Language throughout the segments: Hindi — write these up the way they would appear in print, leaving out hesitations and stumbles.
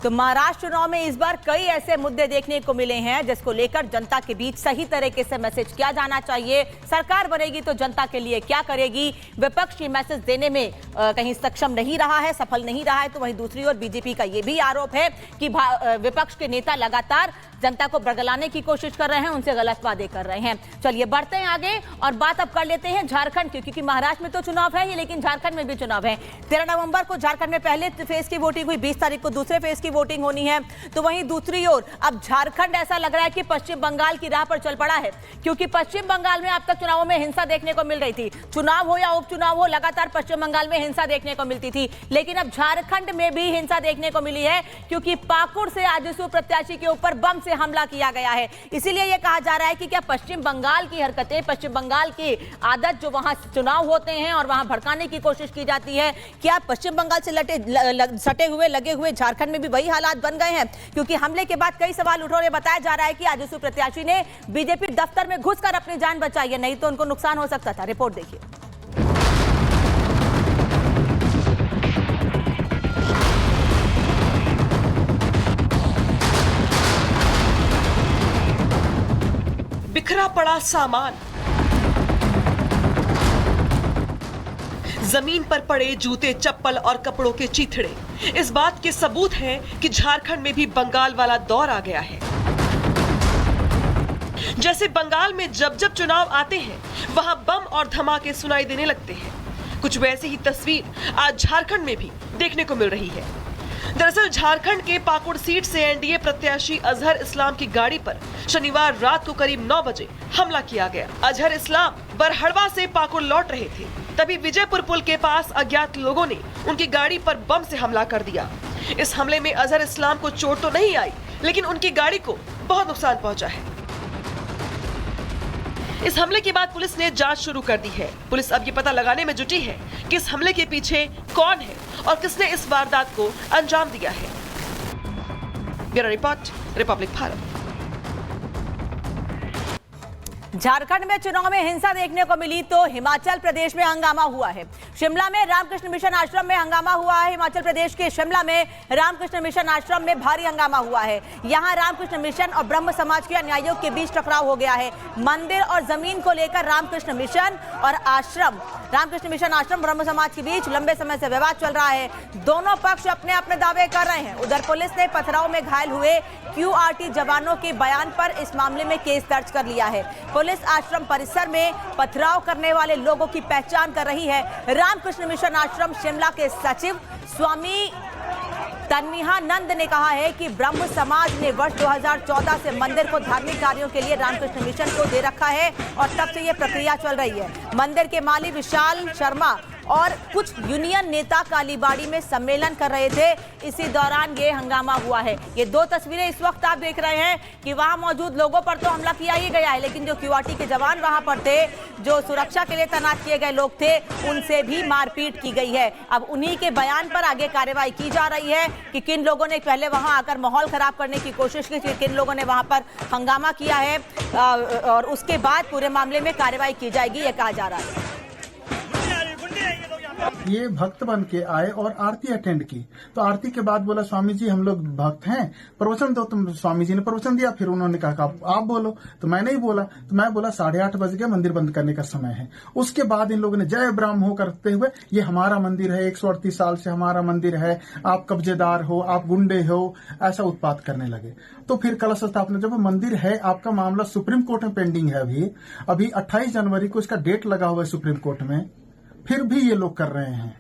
तो महाराष्ट्र चुनाव में इस बार कई ऐसे मुद्दे देखने को मिले हैं जिसको लेकर जनता के बीच सही तरीके से मैसेज किया जाना चाहिए। सरकार बनेगी तो जनता के लिए क्या करेगी, विपक्ष ये मैसेज देने में कहीं सक्षम नहीं रहा है, सफल नहीं रहा है। तो वहीं दूसरी ओर बीजेपी का ये भी आरोप है कि विपक्ष के नेता लगातार जनता को बरगलाने की कोशिश कर रहे हैं, उनसे गलत वादे कर रहे हैं। चलिए बढ़ते हैं आगे और बात अब कर लेते हैं झारखंड की, क्योंकि महाराष्ट्र में तो चुनाव है ही, लेकिन झारखंड में भी चुनाव है। 13 नवंबर को झारखंड में पहले फेज की वोटिंग हुई, 20 तारीख को दूसरे फेज की वोटिंग होनी है। तो वहीं दूसरी ओर अब झारखंड ऐसा लग रहा है कि पश्चिम बंगाल की राह पर चल पड़ा है, क्योंकि पश्चिम बंगाल में अब तक चुनावों में हिंसा देखने को मिल रही थी। चुनाव हो या उपचुनाव हो, लगातार पश्चिम बंगाल में हिंसा देखने को मिलती थी, लेकिन अब झारखंड में भी हिंसा देखने को मिली है, क्योंकि पाकुड़ से आजसू प्रत्याशी के ऊपर बम से हमला किया गया है। इसीलिए यह कहा जा रहा है कि क्या पश्चिम बंगाल की हरकतें, पश्चिम बंगाल की आदत जो वहां चुनाव होते हैं और वहां भड़काने की कोशिश की जाती है, क्या पश्चिम बंगाल से सटे हुए लगे हुए झारखंड में भी वही हालात बन गए हैं? क्योंकि हमले के बाद कई सवाल उठ रहे हैं। बताया जा रहा है कि आजसू प्रत्याशी ने बीजेपी दफ्तर में घुसकर अपनी जान बचाई है, नहीं तो उनको नुकसान हो सकता था। रिपोर्ट देखिए। बिखरा पड़ा सामान, जमीन पर पड़े जूते, चप्पल और कपड़ों के चीथड़े इस बात के सबूत हैं कि झारखंड में भी बंगाल वाला दौर आ गया है। जैसे बंगाल में जब जब चुनाव आते हैं वहां बम और धमाके सुनाई देने लगते हैं, कुछ वैसी ही तस्वीर आज झारखंड में भी देखने को मिल रही है। दरअसल झारखंड के पाकुड़ सीट से एनडीए प्रत्याशी अजहर इस्लाम की गाड़ी पर शनिवार रात को करीब 9 बजे हमला किया गया। अजहर इस्लाम बरहड़वा से पाकुड़ लौट रहे थे, तभी विजयपुर पुल के पास अज्ञात लोगों ने उनकी गाड़ी पर बम से हमला कर दिया। इस हमले में अजहर इस्लाम को चोट तो नहीं आई, लेकिन उनकी गाड़ी को बहुत नुकसान पहुंचा है। इस हमले के बाद पुलिस ने जांच शुरू कर दी है। पुलिस अब ये पता लगाने में जुटी है कि इस हमले के पीछे कौन है और किसने इस वारदात को अंजाम दिया है। Bureau report, Republic Bharat. Jharkhand में चुनाव में हिंसा देखने को मिली तो हिमाचल प्रदेश में हंगामा हुआ है। शिमला में रामकृष्ण मिशन आश्रम में हंगामा हुआ है। हिमाचल प्रदेश के शिमला में रामकृष्ण मिशन आश्रम में भारी हंगामा हुआ है। यहां रामकृष्ण मिशन और ब्रह्म समाज के अनुयायियों के बीच टकराव हो गया है। मंदिर और जमीन को लेकर रामकृष्ण मिशन आश्रम ब्रह्म समाज के बीच लंबे समय से विवाद चल रहा है। दोनों पक्ष अपने अपने दावे कर रहे हैं। उधर पुलिस ने पथराव में घायल हुए क्यूआरटी जवानों के बयान पर इस मामले में केस दर्ज कर लिया है। पुलिस आश्रम परिसर में पथराव करने वाले लोगों की पहचान कर रही है। रामकृष्ण मिशन आश्रम शिमला के सचिव स्वामी तन्मिहानंद ने कहा है कि ब्रह्म समाज ने वर्ष 2014 से मंदिर को धार्मिक कार्यों के लिए रामकृष्ण मिशन को दे रखा है और तब से यह प्रक्रिया चल रही है। मंदिर के माली विशाल शर्मा और कुछ यूनियन नेता कालीबाड़ी में सम्मेलन कर रहे थे, इसी दौरान ये हंगामा हुआ है। ये दो तस्वीरें इस वक्त आप देख रहे हैं कि वहां मौजूद लोगों पर तो हमला किया ही गया है, लेकिन जो क्यूआरटी के जवान वहां पर थे, जो सुरक्षा के लिए तैनात किए गए लोग थे, उनसे भी मारपीट की गई है। अब उन्हीं के बयान पर आगे कार्रवाई की जा रही है कि किन लोगों ने पहले वहां आकर माहौल खराब करने की कोशिश की, किन लोगों ने वहां पर हंगामा किया है, और उसके बाद पूरे मामले में कार्रवाई की जाएगी, यह कहा जा रहा है। ये भक्त बन के आए और आरती अटेंड की, तो आरती के बाद बोला स्वामी जी हम लोग भक्त हैं, प्रवचन दो। तुम स्वामी जी ने प्रवचन दिया, फिर उन्होंने कहा आप बोलो, तो मैं नहीं बोला। तो मैं बोला 8:30 बज गया, मंदिर बंद करने का समय है। उसके बाद इन लोगों ने जय ब्राह्मो करते हुए ये हमारा मंदिर है, 138 साल से हमारा मंदिर है, आप कब्जेदार हो, आप गुंडे हो, ऐसा उत्पात करने लगे। तो फिर कलश स्थापना, जब मंदिर है, आपका मामला सुप्रीम कोर्ट में पेंडिंग है, अभी 28 जनवरी को इसका डेट लगा हुआ है सुप्रीम कोर्ट में, फिर भी ये लोग कर रहे हैं।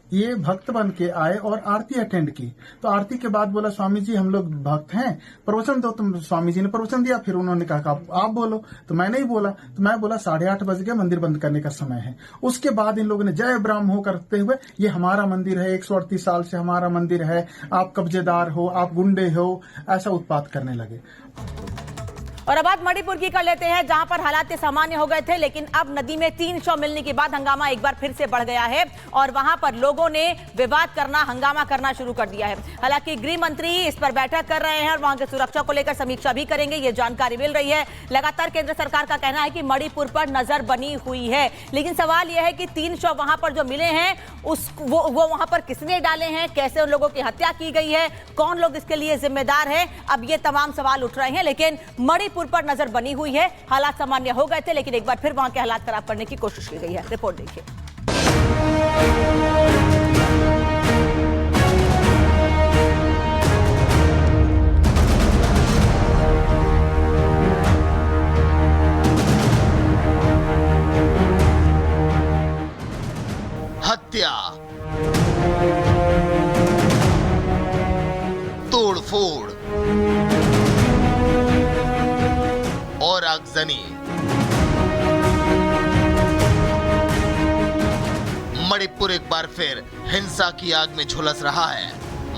ये भक्त बन के आए और आरती अटेंड की, तो आरती के बाद बोला स्वामी जी हम लोग भक्त हैं, प्रवचन दो। तुम स्वामी जी ने प्रवचन दिया, फिर उन्होंने कहा आप बोलो, तो मैं नहीं बोला। तो मैं बोला 8:30 बज गया, मंदिर बंद करने का समय है। उसके बाद इन लोगों ने जय ब्राह्मो करते हुए ये हमारा मंदिर है, 138 साल से हमारा मंदिर है, आप कब्जेदार हो, आप गुंडे हो, ऐसा उत्पात करने लगे। और अब बात मणिपुर की कर लेते हैं, जहां पर हालात सामान्य हो गए थे, लेकिन अब नदी में 3 शव मिलने के बाद हंगामा एक बार फिर से बढ़ गया है और वहां पर लोगों ने विवाद करना, हंगामा करना शुरू कर दिया है। हालांकि गृह मंत्री इस पर बैठक कर रहे हैं और वहां की सुरक्षा को लेकर समीक्षा भी करेंगे, ये जानकारी मिल रही है। लगातार केंद्र सरकार का कहना है कि मणिपुर पर नजर बनी हुई है, लेकिन सवाल यह है कि 3 शव वहां पर जो मिले हैं वो वहां पर किसने डाले हैं, कैसे उन लोगों की हत्या की गई है, कौन लोग इसके लिए जिम्मेदार है, अब ये तमाम सवाल उठ रहे हैं। लेकिन मणिपुर पर नजर बनी हुई है, हालात सामान्य हो गए थे, लेकिन एक बार फिर वहां के हालात खराब करने की कोशिश की गई है। रिपोर्ट देखिए। हत्या, तोड़फोड़ और आगजनी। मणिपुर एक बार फिर हिंसा की आग में झुलस रहा है।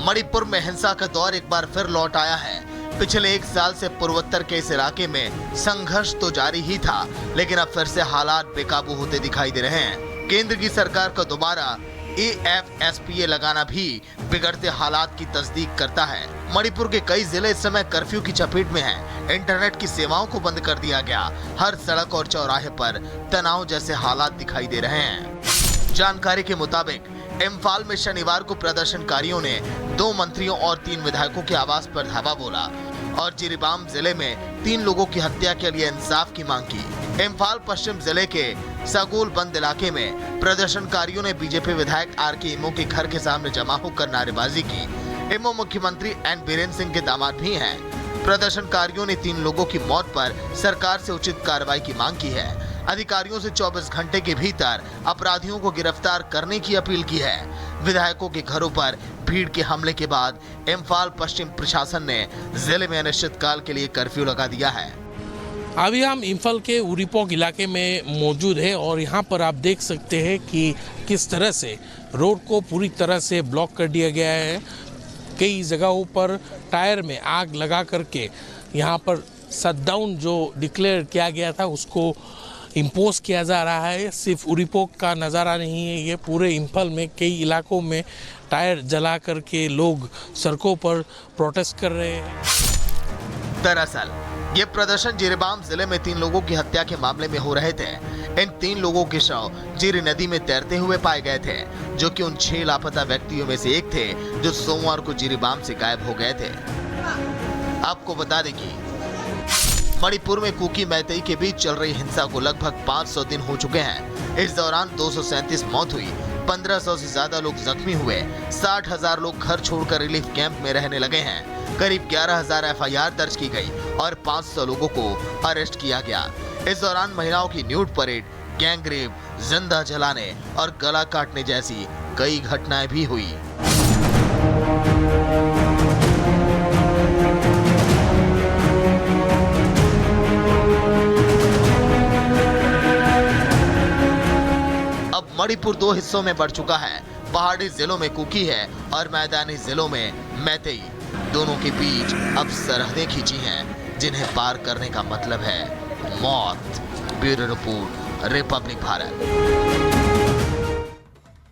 मणिपुर में हिंसा का दौर एक बार फिर लौट आया है। पिछले 1 साल से पूर्वोत्तर के इस इलाके में संघर्ष तो जारी ही था, लेकिन अब फिर से हालात बेकाबू होते दिखाई दे रहे हैं। केंद्र की सरकार का दोबारा AFSPA लगाना भी बिगड़ते हालात की तस्दीक करता है। मणिपुर के कई जिले इस समय कर्फ्यू की चपेट में हैं। इंटरनेट की सेवाओं को बंद कर दिया गया। हर सड़क और चौराहे पर तनाव जैसे हालात दिखाई दे रहे हैं। जानकारी के मुताबिक इम्फाल में शनिवार को प्रदर्शनकारियों ने 2 मंत्रियों और 3 विधायकों के आवास पर धावा बोला और जिरीबाम जिले में 3 लोगों की हत्या के लिए इंसाफ की मांग की। इम्फाल पश्चिम जिले के सगोल बंद इलाके में प्रदर्शनकारियों ने बीजेपी विधायक RK इमो के घर के सामने जमा होकर नारेबाजी की। इमो मुख्यमंत्री N बीरेन सिंह के दामाद भी हैं। प्रदर्शनकारियों ने 3 लोगों की मौत पर सरकार से उचित कार्रवाई की मांग की है। अधिकारियों से 24 घंटे के भीतर अपराधियों को गिरफ्तार करने की अपील की है। विधायकों के घरों पर भीड़ के हमले के बाद इम्फाल पश्चिम प्रशासन ने जिले में अनिश्चितकाल के लिए कर्फ्यू लगा दिया है। अभी हम इम्फाल के उरीपोक इलाके में मौजूद है और यहाँ पर आप देख सकते हैं कि किस तरह से रोड को पूरी तरह से ब्लॉक कर दिया गया है। कई जगहों पर टायर में आग लगा करके यहाँ पर शटडाउन जो डिक्लेयर किया गया था उसको इम्पोज किया जा रहा है। सिर्फ उरीपोक का नज़ारा नहीं है, ये पूरे इम्फाल में कई इलाकों में टायर जला करके लोग सड़कों पर प्रोटेस्ट कर रहे हैं। दरअसल ये प्रदर्शन जिरीबाम जिले में 3 लोगों की हत्या के मामले में हो रहे थे। इन 3 लोगों के शव जिरी नदी में तैरते हुए पाए गए थे, जो कि उन 6 लापता व्यक्तियों में से एक थे जो सोमवार को जिरीबाम से गायब हो गए थे। आपको बता दें कि मणिपुर में कुकी मैतेई के बीच चल रही हिंसा को लगभग 500 दिन हो चुके हैं। इस दौरान 237 मौत हुई, 1500 से ज्यादा लोग जख्मी हुए, 60,000 लोग घर छोड़कर रिलीफ कैंप में रहने लगे हैं। करीब 11,000 FIR दर्ज की गई और 500 लोगों को अरेस्ट किया गया। इस दौरान महिलाओं की न्यूड परेड, गैंग रेप, जिंदा जलाने और गला काटने जैसी कई घटनाएं भी हुई। अब मणिपुर 2 हिस्सों में बढ़ चुका है। पहाड़ी जिलों में कुकी है और मैदानी जिलों में मैतेई। दोनों के बीच अब सरहदें खींची हैं, जिन्हें पार करने का मतलब है मौत। Bureau report, Republic Bharat.